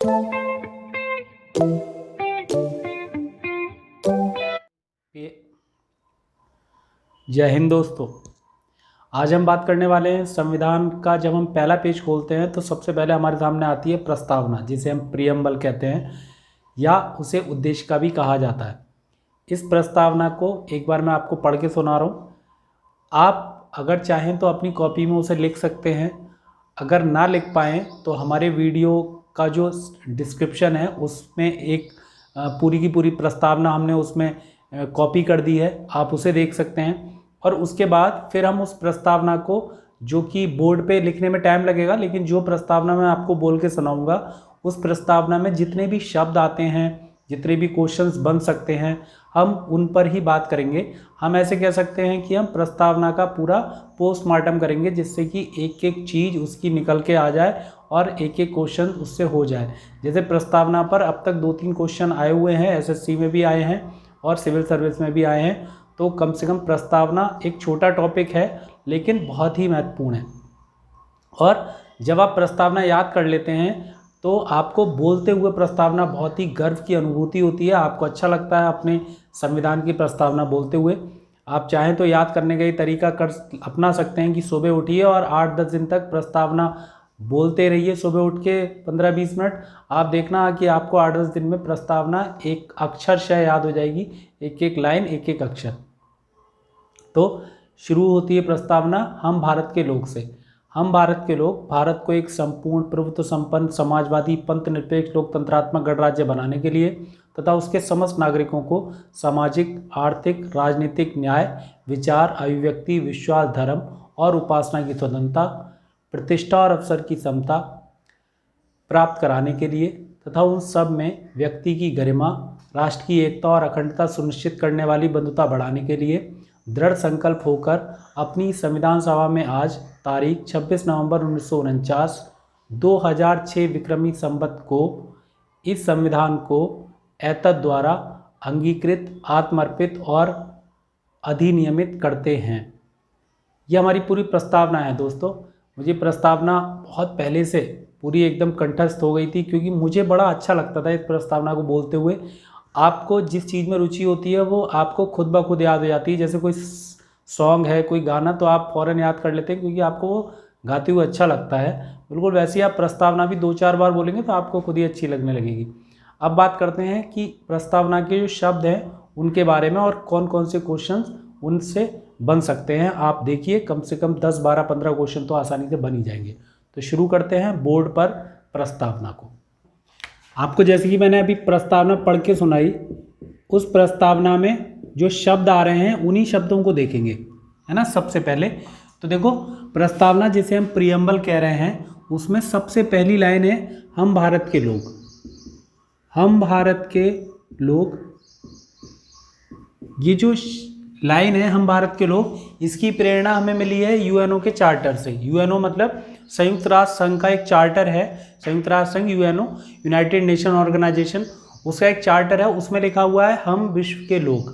जय हिंद दोस्तों। आज हम बात करने वाले हैं संविधान का। जब हम पहला पेज खोलते हैं तो सबसे पहले हमारे सामने आती है प्रस्तावना, जिसे हम प्रियम्बल कहते हैं या उसे उद्देश्य का भी कहा जाता है। इस प्रस्तावना को एक बार मैं आपको पढ़ के सुना रहा हूँ। आप अगर चाहें तो अपनी कॉपी में उसे लिख सकते हैं। अगर ना लिख पाएँ तो हमारे वीडियो का जो डिस्क्रिप्शन है उसमें एक पूरी की पूरी प्रस्तावना हमने उसमें कॉपी कर दी है, आप उसे देख सकते हैं। और उसके बाद फिर हम उस प्रस्तावना को, जो कि बोर्ड पे लिखने में टाइम लगेगा, लेकिन जो प्रस्तावना मैं आपको बोल के सुनाऊंगा उस प्रस्तावना में जितने भी शब्द आते हैं, जितने भी क्वेश्चंस बन सकते हैं, हम उन पर ही बात करेंगे। हम ऐसे कह सकते हैं कि हम प्रस्तावना का पूरा पोस्टमार्टम करेंगे, जिससे कि एक एक चीज़ उसकी निकल के आ जाए और एक एक क्वेश्चन उससे हो जाए। जैसे प्रस्तावना पर अब तक 2-3 क्वेश्चन आए हुए हैं, एसएससी में भी आए हैं और सिविल सर्विस में भी आए हैं। तो कम से कम प्रस्तावना एक छोटा टॉपिक है लेकिन बहुत ही महत्वपूर्ण है। और जब आप प्रस्तावना याद कर लेते हैं तो आपको बोलते हुए प्रस्तावना बहुत ही गर्व की अनुभूति होती है। आपको अच्छा लगता है अपने संविधान की प्रस्तावना बोलते हुए। आप चाहें तो याद करने का ये तरीका अपना सकते हैं कि सुबह उठिए और 8-10 दिन तक प्रस्तावना बोलते रहिए। सुबह उठ के 15-20 मिनट आप देखना कि आपको 8-10 दिन में प्रस्तावना एक अक्षरशः याद हो जाएगी, एक एक लाइन, एक एक अक्षर। तो शुरू होती है प्रस्तावना हम भारत के लोग से। हम भारत के लोग भारत को एक संपूर्ण प्रभुत्व संपन्न समाजवादी पंथ निरपेक्ष लोकतंत्रात्मक गणराज्य बनाने के लिए तथा उसके समस्त नागरिकों को सामाजिक, आर्थिक, राजनीतिक न्याय, विचार, अभिव्यक्ति, विश्वास, धर्म और उपासना की स्वतंत्रता, प्रतिष्ठा और अवसर की समता प्राप्त कराने के लिए तथा उन सब में व्यक्ति की गरिमा, राष्ट्र की एकता और अखंडता सुनिश्चित करने वाली बंधुता बढ़ाने के लिए दृढ़ संकल्प होकर अपनी संविधान सभा में आज तारीख 26 नवंबर 1949 2006 विक्रमी संवत को इस संविधान को एतद द्वारा अंगीकृत, आत्मर्पित और अधिनियमित करते हैं। यह हमारी पूरी प्रस्तावना है दोस्तों। मुझे प्रस्तावना बहुत पहले से पूरी एकदम कंठस्थ हो गई थी, क्योंकि मुझे बड़ा अच्छा लगता था इस प्रस्तावना को बोलते हुए। आपको जिस चीज़ में रुचि होती है वो आपको खुद ब खुद याद हो जाती है। जैसे कोई सॉन्ग है, कोई गाना, तो आप फ़ौरन याद कर लेते हैं क्योंकि आपको वो गाते हुए अच्छा लगता है। बिल्कुल वैसे ही आप प्रस्तावना भी 2-4 बार बोलेंगे तो आपको खुद ही अच्छी लगने लगेगी। अब बात करते हैं कि प्रस्तावना के जो शब्द हैं उनके बारे में और कौन कौन से क्वेश्चन उनसे बन सकते हैं। आप देखिए कम से कम 10, 12, 15 क्वेश्चन तो आसानी से बन ही जाएंगे। तो शुरू करते हैं बोर्ड पर प्रस्तावना को। आपको जैसे कि मैंने अभी प्रस्तावना पढ़ के सुनाई, उस प्रस्तावना में जो शब्द आ रहे हैं उन्हीं शब्दों को देखेंगे, है ना। सबसे पहले तो देखो, प्रस्तावना जिसे हम प्रियम्बल कह रहे हैं उसमें सबसे पहली लाइन है हम भारत के लोग। हम भारत के लोग, ये जो लाइन है हम भारत के लोग, इसकी प्रेरणा हमें मिली है यूएनओ के चार्टर से। यूएनओ मतलब संयुक्त राष्ट्र संघ का एक चार्टर है। संयुक्त राष्ट्र संघ, यूएनओ, यूनाइटेड नेशन ऑर्गेनाइजेशन, उसका एक चार्टर है। उसमें लिखा हुआ है हम विश्व के लोग।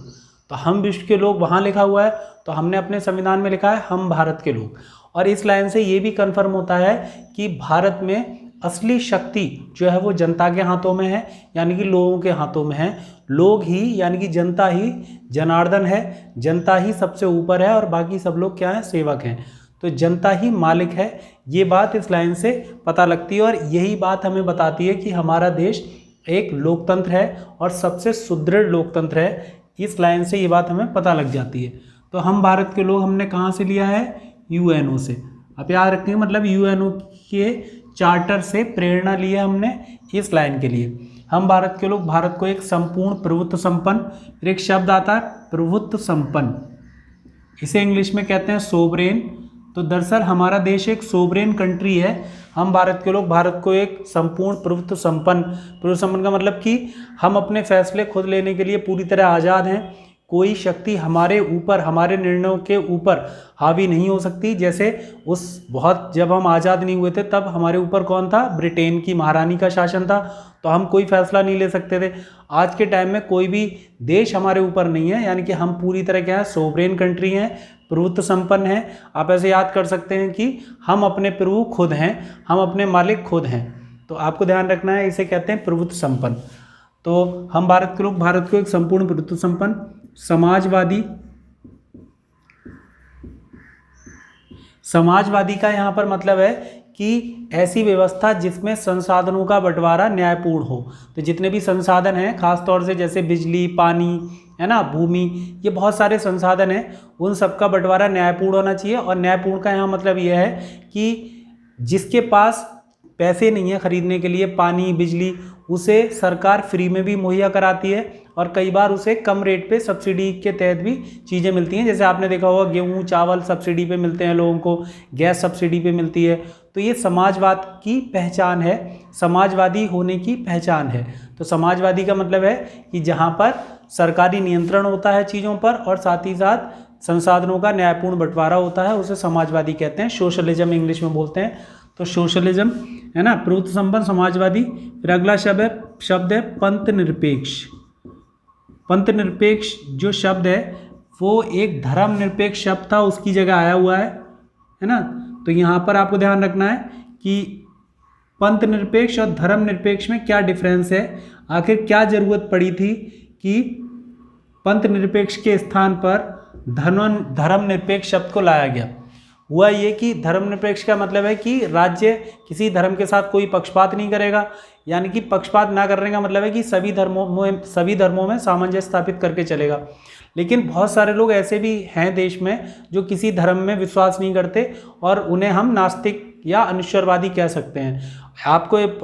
तो हम विश्व के लोग वहाँ लिखा हुआ है, तो हमने अपने संविधान में लिखा है हम भारत के लोग। और इस लाइन से ये भी कन्फर्म होता है कि भारत में असली शक्ति जो है वो जनता के हाथों में है, यानी कि लोगों के हाथों में है। लोग ही, यानी कि जनता ही जनार्दन है, जनता ही सबसे ऊपर है और बाकी सब लोग क्या हैं, सेवक हैं। तो जनता ही मालिक है, ये बात इस लाइन से पता लगती है। और यही बात हमें बताती है कि हमारा देश एक लोकतंत्र है और सबसे सुदृढ़ लोकतंत्र है। इस लाइन से ये बात हमें पता लग जाती है। तो हम भारत के लोग हमने कहाँ से लिया है, यूएनओ से। अब याद रखेंगे, मतलब यूएनओ के चार्टर से प्रेरणा ली है हमने इस लाइन के लिए। हम भारत के लोग भारत को एक संपूर्ण प्रभुत्व संपन्न, फिर एक शब्द आता है प्रभुत्व संपन्न, इसे इंग्लिश में कहते हैं सोवरेन। तो दरअसल हमारा देश एक सोवरेन कंट्री है। हम भारत के लोग भारत को एक संपूर्ण प्रभुत्व संपन्न का मतलब कि हम अपने फैसले खुद लेने के लिए पूरी तरह आज़ाद हैं। कोई शक्ति हमारे ऊपर, हमारे निर्णयों के ऊपर हावी नहीं हो सकती। जैसे जब हम आज़ाद नहीं हुए थे तब हमारे ऊपर कौन था, ब्रिटेन की महारानी का शासन था, तो हम कोई फैसला नहीं ले सकते थे। आज के टाइम में कोई भी देश हमारे ऊपर नहीं है, यानी कि हम पूरी तरह क्या है, सोवरेन कंट्री हैं, प्रभुत्व संपन्न हैं। आप ऐसे याद कर सकते हैं कि हम अपने प्रभु खुद हैं, हम अपने मालिक खुद हैं। तो आपको ध्यान रखना है, इसे कहते हैं प्रभुत्व संपन्न। तो हम भारत के लोग भारत को एक संपूर्ण प्रभुत्व संपन्न समाजवादी का यहाँ पर मतलब है कि ऐसी व्यवस्था जिसमें संसाधनों का बंटवारा न्यायपूर्ण हो। तो जितने भी संसाधन हैं, खासतौर से जैसे बिजली, पानी, है ना, भूमि, ये बहुत सारे संसाधन हैं, उन सबका बंटवारा न्यायपूर्ण होना चाहिए। और न्यायपूर्ण का यहाँ मतलब यह है कि जिसके पास पैसे नहीं है खरीदने के लिए पानी, बिजली, उसे सरकार फ्री में भी मुहैया कराती है और कई बार उसे कम रेट पे सब्सिडी के तहत भी चीज़ें मिलती हैं। जैसे आपने देखा होगा गेहूं, चावल सब्सिडी पे मिलते हैं लोगों को, गैस सब्सिडी पे मिलती है। तो ये समाजवाद की पहचान है, समाजवादी होने की पहचान है। तो समाजवादी का मतलब है कि जहाँ पर सरकारी नियंत्रण होता है चीज़ों पर और साथ ही साथ संसाधनों का न्यायपूर्ण बंटवारा होता है, उसे समाजवादी कहते हैं। सोशलिज्म इंग्लिश में बोलते हैं। तो सोशलिज्म, है ना, प्रभुत्व संपन्न समाजवादी। फिर अगला शब्द है पंथ निरपेक्ष। पंथ निरपेक्ष जो शब्द है वो एक धर्म निरपेक्ष शब्द था, उसकी जगह आया हुआ है ना। तो यहाँ पर आपको ध्यान रखना है कि पंथ निरपेक्ष और धर्म निरपेक्ष में क्या डिफरेंस है, आखिर क्या जरूरत पड़ी थी कि पंथ निरपेक्ष के स्थान पर धर्म निरपेक्ष शब्द को लाया गया। हुआ ये कि धर्मनिरपेक्ष का मतलब है कि राज्य किसी धर्म के साथ कोई पक्षपात नहीं करेगा, यानी कि पक्षपात ना करने का मतलब है कि सभी धर्मों में सामंजस्य स्थापित करके चलेगा। लेकिन बहुत सारे लोग ऐसे भी हैं देश में जो किसी धर्म में विश्वास नहीं करते और उन्हें हम नास्तिक या अनिश्वरवादी कह सकते हैं।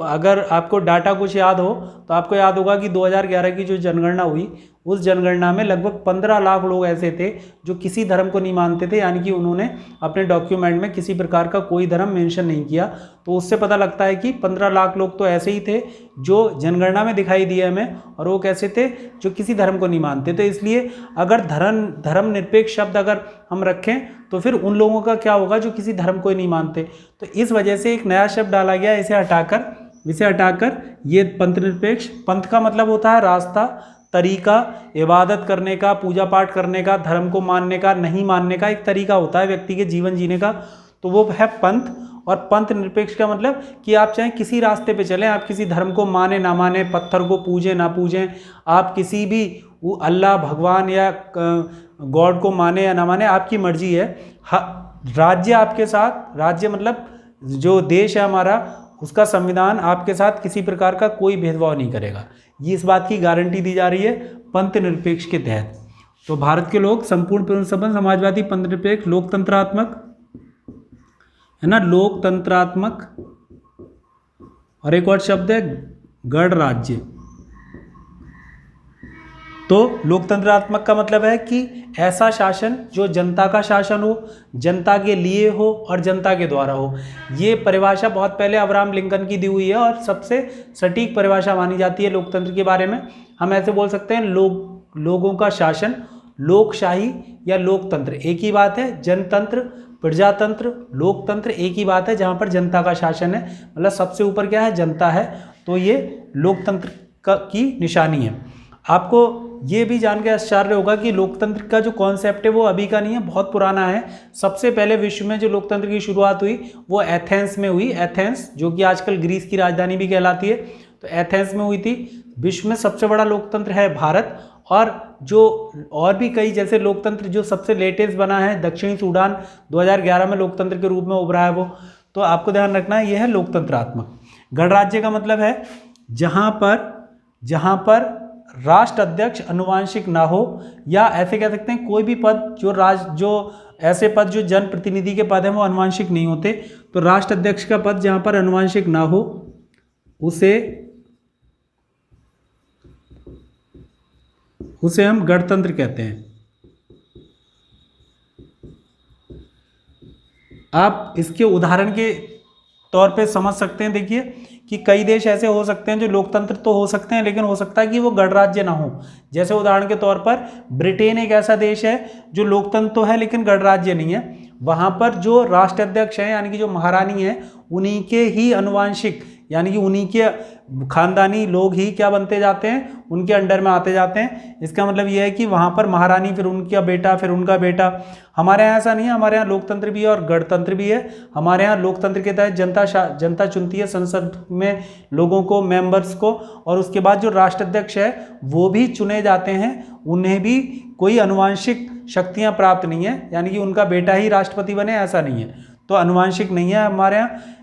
अगर आपको डाटा कुछ याद हो तो आपको याद होगा कि 2011 की जो जनगणना हुई, उस जनगणना में लगभग 15 लाख लोग ऐसे थे जो किसी धर्म को नहीं मानते थे, यानी कि उन्होंने अपने डॉक्यूमेंट में किसी प्रकार का कोई धर्म मेंशन नहीं किया। तो उससे पता लगता है कि 15 लाख लोग तो ऐसे ही थे जो जनगणना में दिखाई दिए हमें, और वो कैसे थे, जो किसी धर्म को नहीं मानते। तो इसलिए अगर धर्म निरपेक्ष शब्द अगर हम रखें तो फिर उन लोगों का क्या होगा जो किसी धर्म को ही नहीं मानते। तो इस वजह से एक नया शब्द डाला गया, इसे हटाकर ये पंथ निरपेक्ष। पंथ का मतलब होता है रास्ता, तरीका, इबादत करने का, पूजा पाठ करने का, धर्म को मानने का, नहीं मानने का एक तरीका होता है व्यक्ति के जीवन जीने का, तो वो है पंथ। और पंथ निरपेक्ष का मतलब कि आप चाहे किसी रास्ते पे चलें, आप किसी धर्म को माने ना माने, पत्थर को पूजें ना पूजें, आप किसी भी अल्लाह, भगवान या गॉड को माने या ना माने, आपकी मर्जी है। राज्य आपके साथ, राज्य मतलब जो देश है हमारा, उसका संविधान आपके साथ किसी प्रकार का कोई भेदभाव नहीं करेगा। ये इस बात की गारंटी दी जा रही है पंथ निरपेक्ष के तहत। तो भारत के लोग संपूर्ण समाजवादी, पंथ निरपेक्ष, लोकतंत्रात्मक, है ना, लोकतंत्रात्मक, और एक और शब्द है गणराज्य। तो लोकतंत्रात्मक का मतलब है कि ऐसा शासन जो जनता का शासन हो, जनता के लिए हो और जनता के द्वारा हो। ये परिभाषा बहुत पहले अब्राहम लिंकन की दी हुई है और सबसे सटीक परिभाषा मानी जाती है लोकतंत्र के बारे में। हम ऐसे बोल सकते हैं लोगों का शासन, लोकशाही या लोकतंत्र एक ही बात है। जनतंत्र, प्रजातंत्र, लोकतंत्र एक ही बात है, जहाँ पर जनता का शासन है, मतलब सबसे ऊपर क्या है, जनता है। तो ये लोकतंत्र की निशानी है। आपको ये भी जान के आश्चर्य होगा कि लोकतंत्र का जो कॉन्सेप्ट है वो अभी का नहीं है, बहुत पुराना है। सबसे पहले विश्व में जो लोकतंत्र की शुरुआत हुई वो एथेंस में हुई। एथेंस जो कि आजकल ग्रीस की राजधानी भी कहलाती है, तो एथेंस में हुई थी। विश्व में सबसे बड़ा लोकतंत्र है भारत। और जो और भी कई जैसे लोकतंत्र, जो सबसे लेटेस्ट बना है दक्षिणी सूडान, 2011 में लोकतंत्र के रूप में उभरा है वो। तो आपको ध्यान रखना है, ये है लोकतंत्रात्मक। गणराज्य का मतलब है जहाँ पर राष्ट्र अध्यक्ष अनुवांशिक ना हो, या ऐसे कह सकते हैं कोई भी पद जो ऐसे पद जो जनप्रतिनिधि के पद हैं वो अनुवांशिक नहीं होते। तो राष्ट्र अध्यक्ष का पद जहाँ पर अनुवांशिक ना हो उसे हम गणतंत्र कहते हैं। आप इसके उदाहरण के तौर पे समझ सकते हैं, देखिए कि कई देश ऐसे हो सकते हैं जो लोकतंत्र तो हो सकते हैं, लेकिन हो सकता है कि वो गणराज्य ना हो। जैसे उदाहरण के तौर पर ब्रिटेन एक ऐसा देश है जो लोकतंत्र तो है लेकिन गणराज्य नहीं है। वहाँ पर जो राष्ट्राध्यक्ष हैं, यानी कि जो महारानी है, उन्हीं के ही अनुवांशिक यानी कि उन्हीं के खानदानी लोग ही क्या बनते जाते हैं, उनके अंडर में आते जाते हैं। इसका मतलब यह है कि वहाँ पर महारानी, फिर उनका बेटा, फिर उनका बेटा। हमारे यहाँ ऐसा नहीं है, हमारे यहाँ लोकतंत्र भी है और गणतंत्र भी है। हमारे यहाँ लोकतंत्र के तहत जनता चुनती है संसद में लोगों को, मेंबर्स को, और उसके बाद जो राष्ट्राध्यक्ष है वो भी चुने जाते हैं। उन्हें भी कोई आनुवंशिक शक्तियाँ प्राप्त नहीं है, यानी कि उनका बेटा ही राष्ट्रपति बने ऐसा नहीं है, तो आनुवंशिक नहीं है हमारे यहाँ।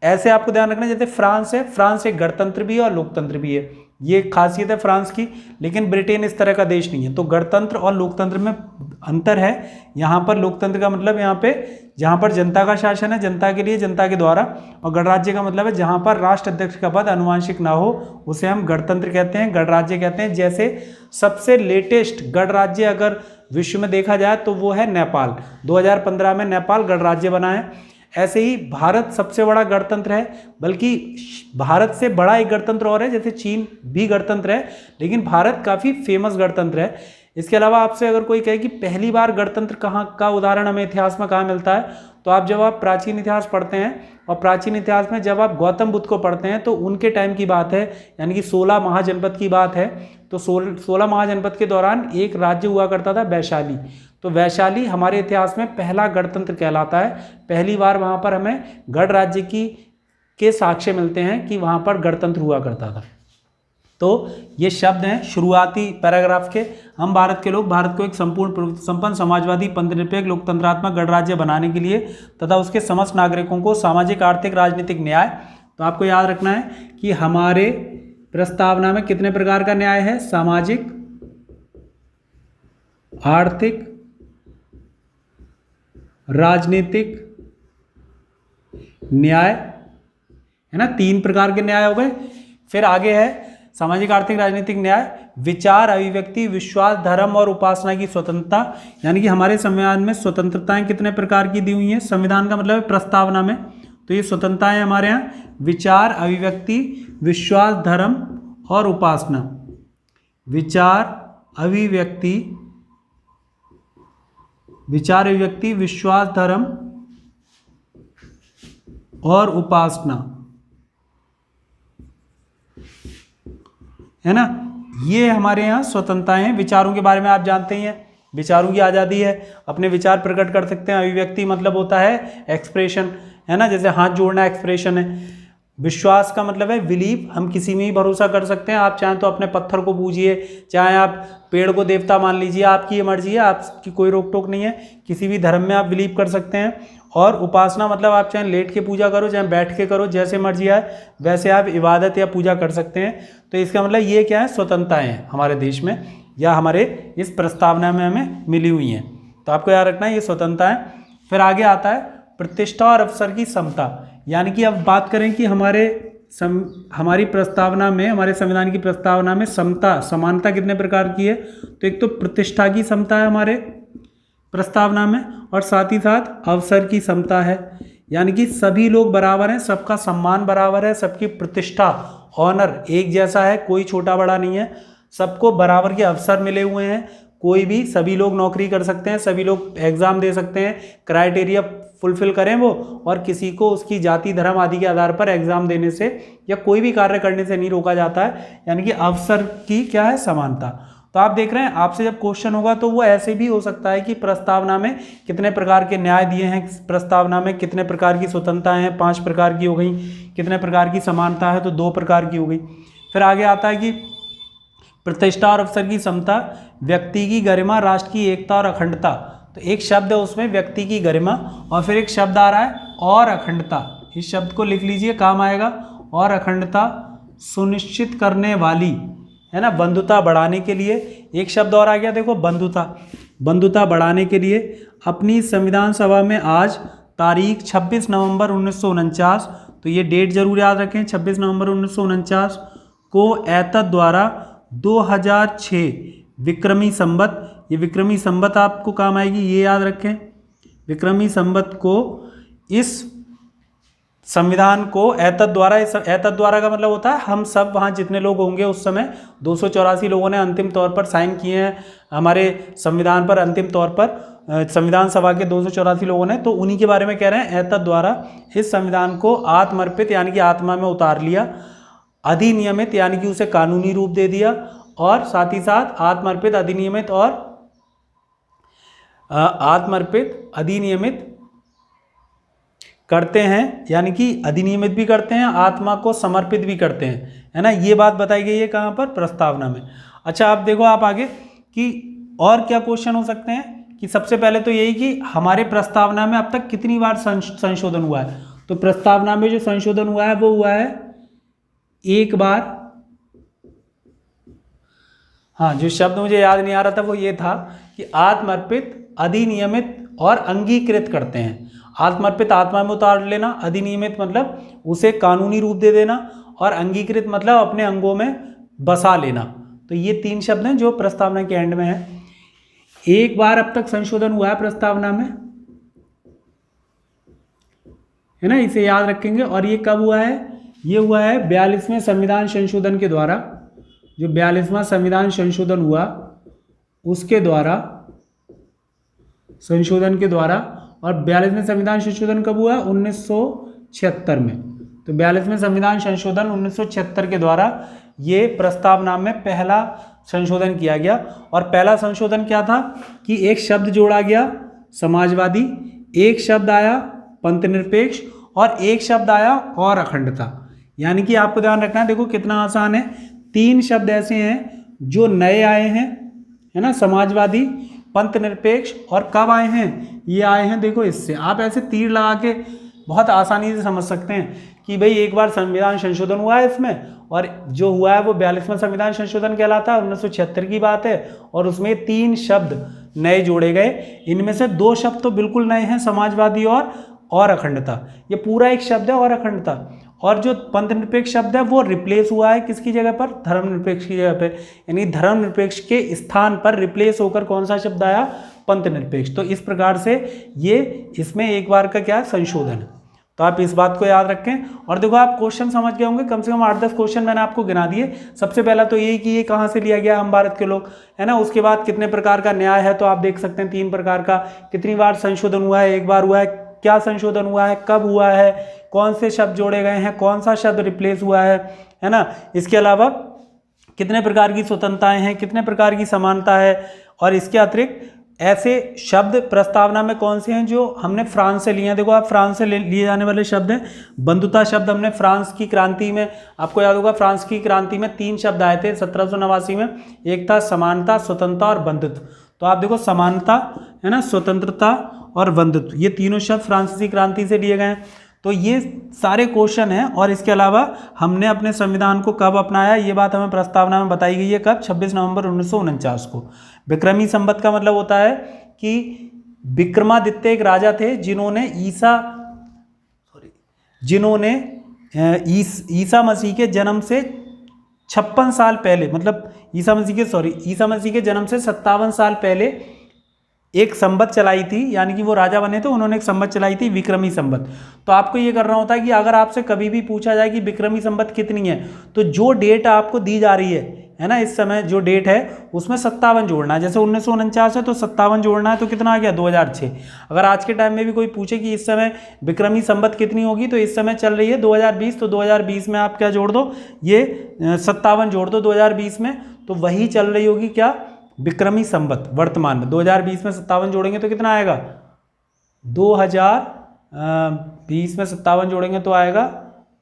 ऐसे आपको ध्यान रखना, जैसे फ्रांस है, फ्रांस एक गणतंत्र भी है और लोकतंत्र भी है, ये खासियत है फ्रांस की। लेकिन ब्रिटेन इस तरह का देश नहीं है। तो गणतंत्र और लोकतंत्र में अंतर है। यहाँ पर लोकतंत्र का मतलब यहाँ पे जहाँ पर जनता का शासन है, जनता के लिए, जनता के द्वारा, और गणराज्य का मतलब है जहाँ पर राष्ट्राध्यक्ष का पद आनुवंशिक ना हो, उसे हम गणतंत्र कहते हैं, गणराज्य कहते हैं। जैसे सबसे लेटेस्ट गणराज्य अगर विश्व में देखा जाए तो वो है नेपाल। 2015 में नेपाल गणराज्य बना है। ऐसे ही भारत सबसे बड़ा गणतंत्र है, बल्कि भारत से बड़ा एक गणतंत्र और है, जैसे चीन भी गणतंत्र है, लेकिन भारत काफ़ी फेमस गणतंत्र है। इसके अलावा आपसे अगर कोई कहे कि पहली बार गणतंत्र कहाँ का उदाहरण हमें इतिहास में कहाँ मिलता है, तो आप जब आप प्राचीन इतिहास पढ़ते हैं, और प्राचीन इतिहास में जब आप गौतम बुद्ध को पढ़ते हैं तो उनके टाइम की बात है, यानी कि 16 महाजनपद की बात है। तो 16 महाजनपद के दौरान एक राज्य हुआ करता था वैशाली। तो वैशाली हमारे इतिहास में पहला गणतंत्र कहलाता है। पहली बार वहाँ पर हमें गणराज्य के साक्ष्य मिलते हैं कि वहाँ पर गणतंत्र हुआ करता था। तो ये शब्द हैं शुरुआती पैराग्राफ के। हम भारत के लोग भारत को एक संपन्न समाजवादी पंथनिरपेक्ष लोकतंत्रात्मक गणराज्य बनाने के लिए तथा उसके समस्त नागरिकों को सामाजिक, आर्थिक, राजनीतिक न्याय। तो आपको याद रखना है कि हमारे प्रस्तावना में कितने प्रकार का न्याय है? सामाजिक, आर्थिक, राजनीतिक न्याय, है ना, 3 प्रकार के न्याय हो गए। फिर आगे है सामाजिक, आर्थिक, राजनीतिक न्याय, विचार, अभिव्यक्ति, विश्वास, धर्म और उपासना की स्वतंत्रता। यानी कि हमारे संविधान में स्वतंत्रताएं कितने प्रकार की दी हुई हैं? संविधान का मतलब है प्रस्तावना में। तो ये स्वतंत्रताएं हमारे यहाँ विचार, अभिव्यक्ति, विश्वास, धर्म और उपासना। विचार, अभिव्यक्ति, विश्वास, धर्म और उपासना, है ना, ये हमारे यहाँ स्वतंत्रताएं हैं। विचारों के बारे में आप जानते ही हैं, विचारों की आज़ादी है, अपने विचार प्रकट कर सकते हैं। अभिव्यक्ति मतलब होता है एक्सप्रेशन, है ना, जैसे हाथ जोड़ना एक्सप्रेशन है। विश्वास का मतलब है बिलीव, हम किसी में ही भरोसा कर सकते हैं। आप चाहें तो अपने पत्थर को पूजिए, चाहे आप पेड़ को देवता मान लीजिए, आपकी ये मर्जी है, आपकी कोई रोक टोक नहीं है। किसी भी धर्म में आप बिलीव कर सकते हैं। और उपासना मतलब आप चाहे लेट के पूजा करो, चाहे बैठ के करो, जैसे मर्जी आए वैसे आप इबादत या पूजा कर सकते हैं। तो इसका मतलब ये क्या है? स्वतंत्रताएं हैं हमारे देश में, या हमारे इस प्रस्तावना में हमें मिली हुई हैं। तो आपको याद रखना है ये स्वतंत्रताएं। फिर आगे आता है प्रतिष्ठा और अवसर की समता। यानी कि अब बात करें कि हमारी प्रस्तावना में, हमारे संविधान की प्रस्तावना में समानता कितने प्रकार की है? तो एक तो प्रतिष्ठा की समता है हमारे प्रस्तावना में, और साथ ही साथ अवसर की समता है। यानी कि सभी लोग बराबर हैं, सबका सम्मान बराबर है, सबकी प्रतिष्ठा, ऑनर एक जैसा है, कोई छोटा बड़ा नहीं है, सबको बराबर के अवसर मिले हुए हैं। कोई भी, सभी लोग नौकरी कर सकते हैं, सभी लोग एग्ज़ाम दे सकते हैं, क्राइटेरिया फुलफिल करें वो, और किसी को उसकी जाति, धर्म आदि के आधार पर एग्ज़ाम देने से या कोई भी कार्य करने से नहीं रोका जाता है। यानी कि अवसर की क्या है? समानता। तो आप देख रहे हैं, आपसे जब क्वेश्चन होगा तो वो ऐसे भी हो सकता है कि प्रस्तावना में कितने प्रकार के न्याय दिए हैं, प्रस्तावना में कितने प्रकार की स्वतंत्रताएं हैं, 5 प्रकार की हो गई, कितने प्रकार की समानता है तो 2 प्रकार की हो गई। फिर आगे आता है कि प्रतिष्ठा और अवसर की समता, व्यक्ति की गरिमा, राष्ट्र की एकता और अखंडता। तो एक शब्द है उसमें व्यक्ति की गरिमा, और फिर एक शब्द आ रहा है और अखंडता। इस शब्द को लिख लीजिए, काम आएगा। और अखंडता सुनिश्चित करने वाली, है ना, बंधुता बढ़ाने के लिए। एक शब्द और आ गया, देखो, बंधुता बढ़ाने के लिए अपनी संविधान सभा में आज तारीख 26 नवंबर 1949, तो ये डेट जरूर याद रखें, 26 नवंबर 1949 को एतद द्वारा 2006 विक्रमी संवत, ये विक्रमी संवत आपको काम आएगी, ये याद रखें। विक्रमी संवत को इस संविधान को एतद द्वारा, एतद द्वारा का मतलब होता है हम सब वहाँ जितने लोग होंगे उस समय 284 लोगों ने अंतिम तौर पर साइन किए हैं हमारे संविधान पर, अंतिम तौर पर संविधान सभा के 284 लोगों ने, तो उन्हीं के बारे में कह रहे हैं एतद द्वारा इस संविधान को आत्मर्पित यानी कि आत्मा में उतार लिया, अधिनियमित यानी कि उसे कानूनी रूप दे दिया, और साथ ही साथ आत्मर्पित अधिनियमित और आत्मर्पित अधिनियमित करते हैं, यानी कि अधिनियमित भी करते हैं, आत्मा को समर्पित भी करते हैं, है ना। ये बात बताई गई है कहाँ पर, प्रस्तावना में। अच्छा आप देखो आप आगे कि और क्या क्वेश्चन हो सकते हैं, कि सबसे पहले तो यही कि हमारे प्रस्तावना में अब तक कितनी बार संशोधन हुआ है। तो प्रस्तावना में जो संशोधन हुआ है वो हुआ है एक बार। हाँ, जो शब्द मुझे याद नहीं आ रहा था वो ये था कि आत्मर्पित, अधिनियमित और अंगीकृत करते हैं। आत्मर्पित आत्मा में उतार लेना, अधिनियमित मतलब उसे कानूनी रूप दे देना, और अंगीकृत मतलब अपने अंगों में बसा लेना। तो ये 3 शब्द हैं जो प्रस्तावना के एंड में है। एक बार अब तक संशोधन हुआ है प्रस्तावना में, है ना, इसे याद रखेंगे। और ये कब हुआ है, ये हुआ है 42वें संविधान संशोधन के द्वारा। जो 42वां संविधान संशोधन हुआ उसके द्वारा, संशोधन के द्वारा। और 42वें संविधान संशोधन कब हुआ, 1976 में। तो 42वें संविधान संशोधन 1976 के द्वारा ये प्रस्तावना में पहला संशोधन किया गया। और पहला संशोधन क्या था कि एक शब्द जोड़ा गया समाजवादी, एक शब्द आया पंथनिरपेक्ष, और एक शब्द आया और अखंडता। यानी कि आपको ध्यान रखना है, देखो कितना आसान है, 3 शब्द ऐसे हैं जो नए आए हैं, है ना, समाजवादी, पंथनिरपेक्ष, और कब आए हैं, ये आए हैं देखो इससे। आप ऐसे तीर लगा के बहुत आसानी से समझ सकते हैं कि भाई एक बार संविधान संशोधन हुआ है इसमें, और जो हुआ है वो 42वां संविधान संशोधन कहलाता है, 1976 की बात है। और उसमें 3 शब्द नए जोड़े गए, इनमें से 2 शब्द तो बिल्कुल नए हैं, समाजवादी और अखंडता। ये पूरा एक शब्द है और अखंडता। और जो पंथनिरपेक्ष शब्द है वो रिप्लेस हुआ है किसकी जगह पर, धर्मनिरपेक्ष की जगह पे। यानी धर्मनिरपेक्ष के स्थान पर रिप्लेस होकर कौन सा शब्द आया, पंथनिरपेक्ष। तो इस प्रकार से ये इसमें एक बार का क्या संशोधन है। तो आप इस बात को याद रखें। और देखो आप क्वेश्चन समझ गए होंगे, कम से कम 8-10 क्वेश्चन मैंने आपको गिना दिए। सबसे पहला तो यही कि ये कहाँ से लिया गया, हम भारत के लोग, है ना। उसके बाद कितने प्रकार का न्याय है, तो आप देख सकते हैं 3 प्रकार का। कितनी बार संशोधन हुआ है, एक बार हुआ है। क्या संशोधन हुआ है, कब हुआ है, कौन से शब्द जोड़े गए हैं, कौन सा शब्द रिप्लेस हुआ है ना। इसके अलावा कितने प्रकार की स्वतंत्रताएं हैं, कितने प्रकार की समानता है। और इसके अतिरिक्त ऐसे शब्द प्रस्तावना में कौन से हैं जो हमने फ्रांस से लिए हैं। देखो आप फ्रांस से लिए जाने वाले शब्द हैं। बंधुता शब्द हमने फ्रांस की क्रांति में, आपको याद होगा फ्रांस की क्रांति में 3 शब्द आए थे 1789 में। एक था समानता, स्वतंत्रता और बंधुत्व। तो आप देखो समानता, है ना, स्वतंत्रता और बंधुत्व, ये तीनों शब्द फ्रांसीसी क्रांति से लिए गए हैं। तो ये सारे क्वेश्चन हैं। और इसके अलावा हमने अपने संविधान को कब अपनाया, ये बात हमें प्रस्तावना में बताई गई है। कब, 26 नवंबर 1949 को। विक्रमी संवत का मतलब होता है कि विक्रमादित्य एक राजा थे जिन्होंने ईसा मसीह के जन्म से 56 साल पहले, मतलब ईसा मसीह के जन्म से 57 साल पहले एक संवत चलाई थी। यानी कि वो राजा बने थे, उन्होंने एक संवत चलाई थी, विक्रमी संवत। तो आपको ये करना होता है कि अगर आपसे कभी भी पूछा जाए कि विक्रमी संवत कितनी है, तो जो डेट आपको दी जा रही है ना, इस समय जो डेट है उसमें 57 जोड़ना है। जैसे 1949 है तो 57 जोड़ना है, तो कितना आ गया, 2006। अगर आज के टाइम में भी कोई पूछे कि इस समय विक्रमी संवत कितनी होगी, तो इस समय चल रही है 2020, तो 2020 में आप क्या जोड़ दो, ये 57 जोड़ दो 2020 में, तो वही चल रही होगी क्या, विक्रमी संवत वर्तमान में। 2020 में 57 जोड़ेंगे तो कितना आएगा, 2020 में 57 जोड़ेंगे तो आएगा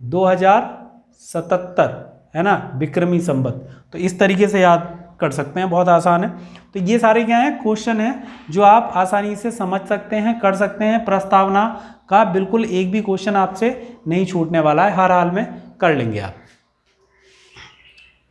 2077, है ना, विक्रमी संवत। तो इस तरीके से याद कर सकते हैं, बहुत आसान है। तो ये सारे क्या हैं, क्वेश्चन हैं जो आप आसानी से समझ सकते हैं, कर सकते हैं। प्रस्तावना का बिल्कुल एक भी क्वेश्चन आपसे नहीं छूटने वाला है, हर हाल में कर लेंगे आप।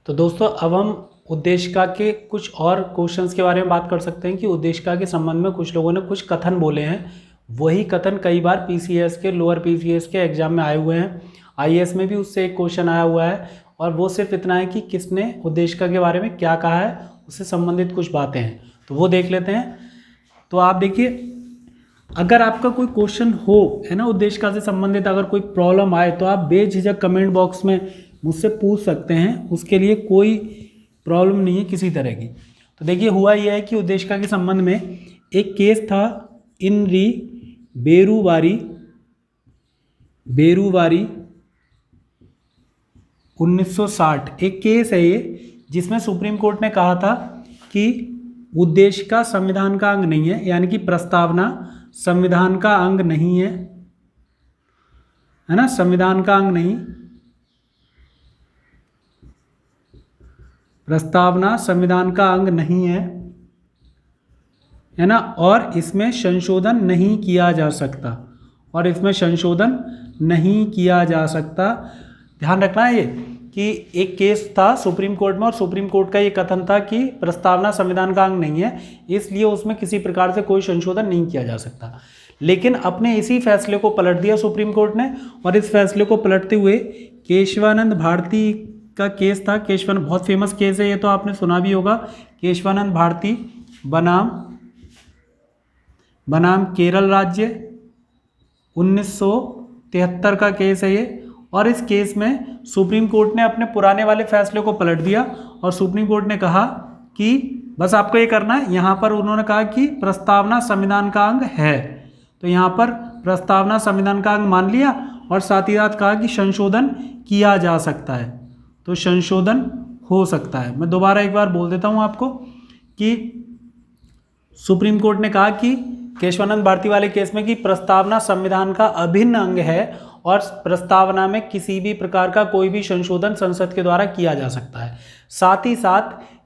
तो दोस्तों अब हम उद्देशिका के कुछ और क्वेश्चंस के बारे में बात कर सकते हैं कि उद्देशिका के संबंध में कुछ लोगों ने कुछ कथन बोले हैं। वही कथन कई बार पीसीएस के, लोअर पीसीएस के एग्जाम में आए हुए हैं। आईएएस में भी उससे एक क्वेश्चन आया हुआ है, और वो सिर्फ इतना है कि किसने उद्देशिका के बारे में क्या कहा है, उससे संबंधित कुछ बातें हैं, तो वो देख लेते हैं। तो आप देखिए, अगर आपका कोई क्वेश्चन हो, है ना, उद्देशिका से संबंधित अगर कोई प्रॉब्लम आए तो आप बेझिझक कमेंट बॉक्स में मुझसे पूछ सकते हैं, उसके लिए कोई प्रॉब्लम नहीं है किसी तरह की। तो देखिए हुआ यह है कि उद्देशिका के संबंध में एक केस था इन री बेरुवारी 1960, एक केस है ये जिसमें सुप्रीम कोर्ट ने कहा था कि उद्देशिका संविधान का अंग नहीं है, यानी कि प्रस्तावना संविधान का अंग नहीं है ना, संविधान का अंग नहीं, प्रस्तावना संविधान का अंग नहीं है ना, और इसमें संशोधन नहीं किया जा सकता, और इसमें संशोधन नहीं किया जा सकता। ध्यान रखना है ये कि एक केस था सुप्रीम कोर्ट में और सुप्रीम कोर्ट का ये कथन था कि प्रस्तावना संविधान का अंग नहीं है, इसलिए उसमें किसी प्रकार से कोई संशोधन नहीं किया जा सकता। लेकिन अपने इसी फैसले को पलट दिया सुप्रीम कोर्ट ने, और इस फैसले को पलटते हुए केशवानंद भारती का केस था। केशवानंद बहुत फेमस केस है ये, तो आपने सुना भी होगा, केशवानंद भारती बनाम केरल राज्य 1973 का केस है ये। और इस केस में सुप्रीम कोर्ट ने अपने पुराने वाले फैसले को पलट दिया और सुप्रीम कोर्ट ने कहा कि बस आपको ये करना है, यहाँ पर उन्होंने कहा कि प्रस्तावना संविधान का अंग है, तो यहाँ पर प्रस्तावना संविधान का अंग मान लिया और साथ ही साथ कहा कि संशोधन किया जा सकता है, तो संशोधन हो सकता है। मैं दोबारा एक बार बोल देता हूँ आपको कि सुप्रीम कोर्ट ने कहा कि केशवानंद भारती वाले केस में कि प्रस्तावना संविधान का अभिन्न अंग है और प्रस्तावना में किसी भी प्रकार का कोई भी संशोधन संसद के द्वारा किया जा सकता है। साथ ही साथ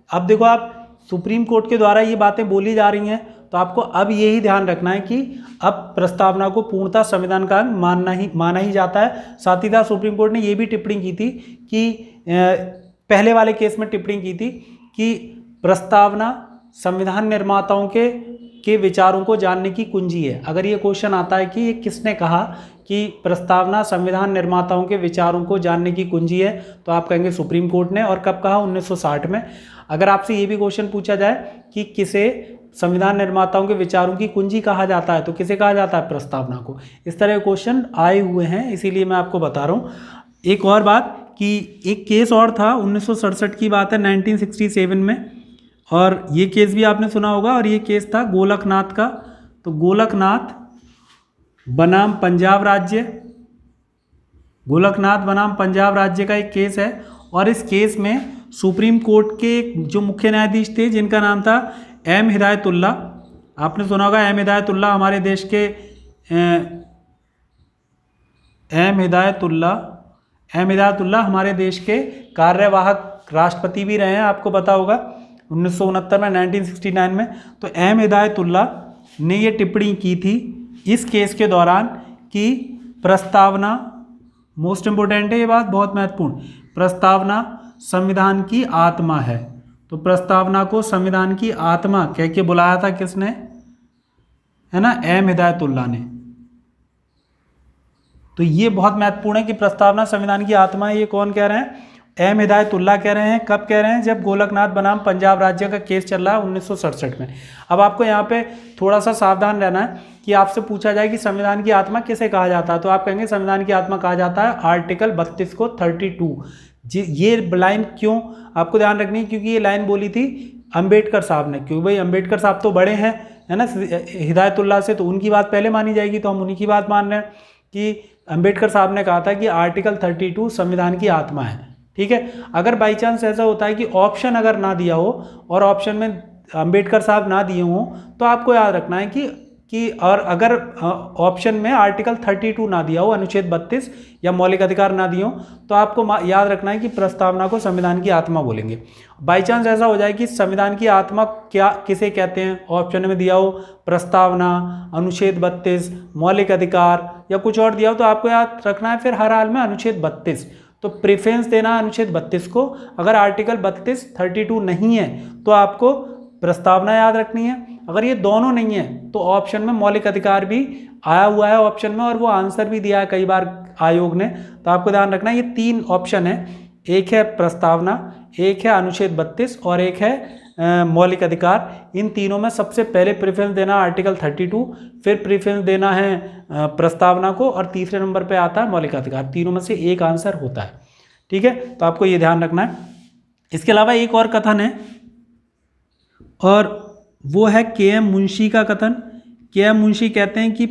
अब देखो, आप सुप्रीम कोर्ट के द्वारा ये बातें बोली जा रही हैं, तो आपको अब यही ध्यान रखना है कि अब प्रस्तावना को पूर्णतः संविधान का अंग माना ही जाता है। साथ ही साथ सुप्रीम कोर्ट ने ये भी टिप्पणी की थी कि पहले वाले केस में टिप्पणी की थी कि प्रस्तावना संविधान निर्माताओं के विचारों को जानने की कुंजी है। अगर ये क्वेश्चन आता है कि ये किसने कहा कि प्रस्तावना संविधान निर्माताओं के विचारों को जानने की कुंजी है, तो आप कहेंगे सुप्रीम कोर्ट ने। और कब कहा? 1960 में। अगर आपसे ये भी क्वेश्चन पूछा जाए कि किसे संविधान निर्माताओं के विचारों की कुंजी कहा जाता है, तो किसे कहा जाता है? प्रस्तावना को। इस तरह के क्वेश्चन आए हुए हैं, इसीलिए मैं आपको बता रहा हूँ। एक और बात कि एक केस और था, 1967 की बात है, 1967 में, और ये केस भी आपने सुना होगा, और ये केस था गोलकनाथ का। तो गोलकनाथ बनाम पंजाब राज्य, गोलकनाथ बनाम पंजाब राज्य का एक केस है। और इस केस में सुप्रीम कोर्ट के जो मुख्य न्यायाधीश थे, जिनका नाम था एम हिदायतुल्ला, आपने सुना होगा एम हिदायतुल्ला, हमारे देश के एम हिदायतुल्ला हमारे देश के कार्यवाहक राष्ट्रपति भी रहे हैं, आपको पता होगा, 1969 में, 1969 में। तो एम हिदायतुल्ला ने ये टिप्पणी की थी इस केस के दौरान कि प्रस्तावना, मोस्ट इंपोर्टेंट है ये बात, बहुत महत्वपूर्ण, प्रस्तावना संविधान की आत्मा है। तो प्रस्तावना को संविधान की आत्मा कह के बुलाया था किसने? है ना, एम हिदायतुल्ला ने। तो ये बहुत महत्वपूर्ण है कि प्रस्तावना संविधान की आत्मा है। ये कौन कह रहे हैं? एम हिदायतुल्ला कह रहे हैं। कब कह रहे हैं? जब गोलकनाथ बनाम पंजाब राज्य का केस चल रहा है 1967 में। अब आपको यहाँ पे थोड़ा सा सावधान रहना है कि आपसे पूछा जाए कि संविधान की आत्मा किसे कहा जाता है, तो आप कहेंगे संविधान की आत्मा कहा जाता है आर्टिकल 32 को 32। ये लाइन क्यों आपको ध्यान रखनी है? क्योंकि ये लाइन बोली थी अम्बेडकर साहब ने। क्यों भाई? अम्बेडकर साहब तो बड़े हैं, है ना, हिदायतुल्ला से, तो उनकी बात पहले मानी जाएगी, तो हम उन्हीं की बात मान रहे हैं कि अम्बेडकर साहब ने कहा था कि आर्टिकल 32 संविधान की आत्मा है। ठीक है। अगर बाई चांस ऐसा होता है कि ऑप्शन अगर ना दिया हो और ऑप्शन में अम्बेडकर साहब ना दिए हों, तो आपको याद रखना है कि और अगर ऑप्शन में आर्टिकल 32 ना दिया हो, अनुच्छेद 32 या मौलिक अधिकार ना दिए हो, तो आपको याद रखना है कि प्रस्तावना को संविधान की आत्मा बोलेंगे। बाई चांस ऐसा हो जाए कि संविधान की आत्मा क्या किसे कहते हैं, ऑप्शन में दिया हो प्रस्तावना, अनुच्छेद 32, मौलिक अधिकार या कुछ और दिया हो, तो आपको याद रखना है फिर हर हाल में अनुच्छेद 32। तो प्रेफरेंस देना अनुच्छेद 32 को। अगर आर्टिकल 32 नहीं है तो आपको प्रस्तावना याद रखनी है। अगर ये दोनों नहीं है तो ऑप्शन में मौलिक अधिकार भी आया हुआ है ऑप्शन में, और वो आंसर भी दिया है कई बार आयोग ने, तो आपको ध्यान रखना है ये 3 ऑप्शन है, एक है प्रस्तावना, एक है अनुच्छेद 32 और एक है मौलिक अधिकार। इन तीनों में सबसे पहले प्रेफरेंस देना आर्टिकल 32, फिर प्रेफरेंस देना है प्रस्तावना को, और तीसरे नंबर पे आता है मौलिक अधिकार। तीनों में से एक आंसर होता है। ठीक है, तो आपको ये ध्यान रखना है। इसके अलावा एक और कथन है और वो है के.एम. मुंशी का कथन। के.एम. मुंशी कहते हैं कि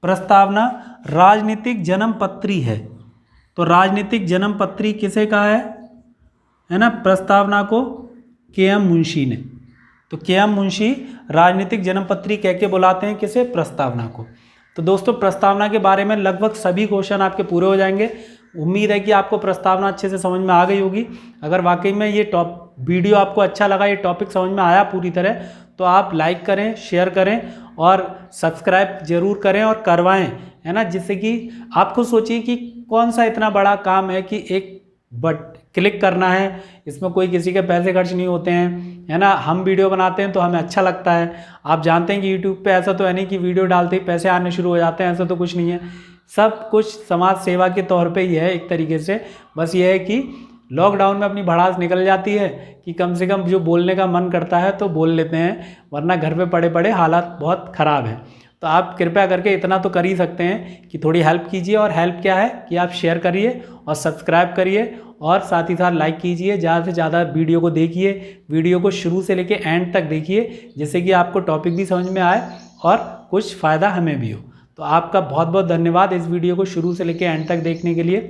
प्रस्तावना राजनीतिक जन्मपत्री है। तो राजनीतिक जन्मपत्री किसे कहा है ना, प्रस्तावना को के.एम. मुंशी ने। तो के.एम. मुंशी राजनीतिक जन्मपत्री कह के बुलाते हैं किसे, प्रस्तावना को। तो दोस्तों प्रस्तावना के बारे में लगभग सभी क्वेश्चन आपके पूरे हो जाएंगे। उम्मीद है कि आपको प्रस्तावना अच्छे से समझ में आ गई होगी। अगर वाकई में ये वीडियो आपको अच्छा लगा, ये टॉपिक समझ में आया पूरी तरह, तो आप लाइक करें, शेयर करें और सब्सक्राइब जरूर करें और करवाएं, है ना, जिससे कि आपको सोचिए कि कौन सा इतना बड़ा काम है कि एक क्लिक करना है, इसमें कोई किसी के पैसे खर्च नहीं होते हैं, है ना। हम वीडियो बनाते हैं तो हमें अच्छा लगता है। आप जानते हैं कि यूट्यूब पे ऐसा तो है नहीं कि वीडियो डालते ही पैसे आने शुरू हो जाते हैं, ऐसा तो कुछ नहीं है। सब कुछ समाज सेवा के तौर पे ही है एक तरीके से। बस ये है कि लॉकडाउन में अपनी भड़ास निकल जाती है कि कम से कम जो बोलने का मन करता है तो बोल लेते हैं, वरना घर पे पड़े पड़े हालात बहुत ख़राब हैं। तो आप कृपया करके इतना तो कर ही सकते हैं कि थोड़ी हेल्प कीजिए। और हेल्प क्या है कि आप शेयर करिए और सब्सक्राइब करिए और साथ ही साथ लाइक कीजिए। ज़्यादा से ज़्यादा वीडियो को देखिए, वीडियो को शुरू से लेकर एंड तक देखिए, जिससे कि आपको टॉपिक भी समझ में आए और कुछ फ़ायदा हमें भी हो। तो आपका बहुत बहुत धन्यवाद इस वीडियो को शुरू से लेकर एंड तक देखने के लिए।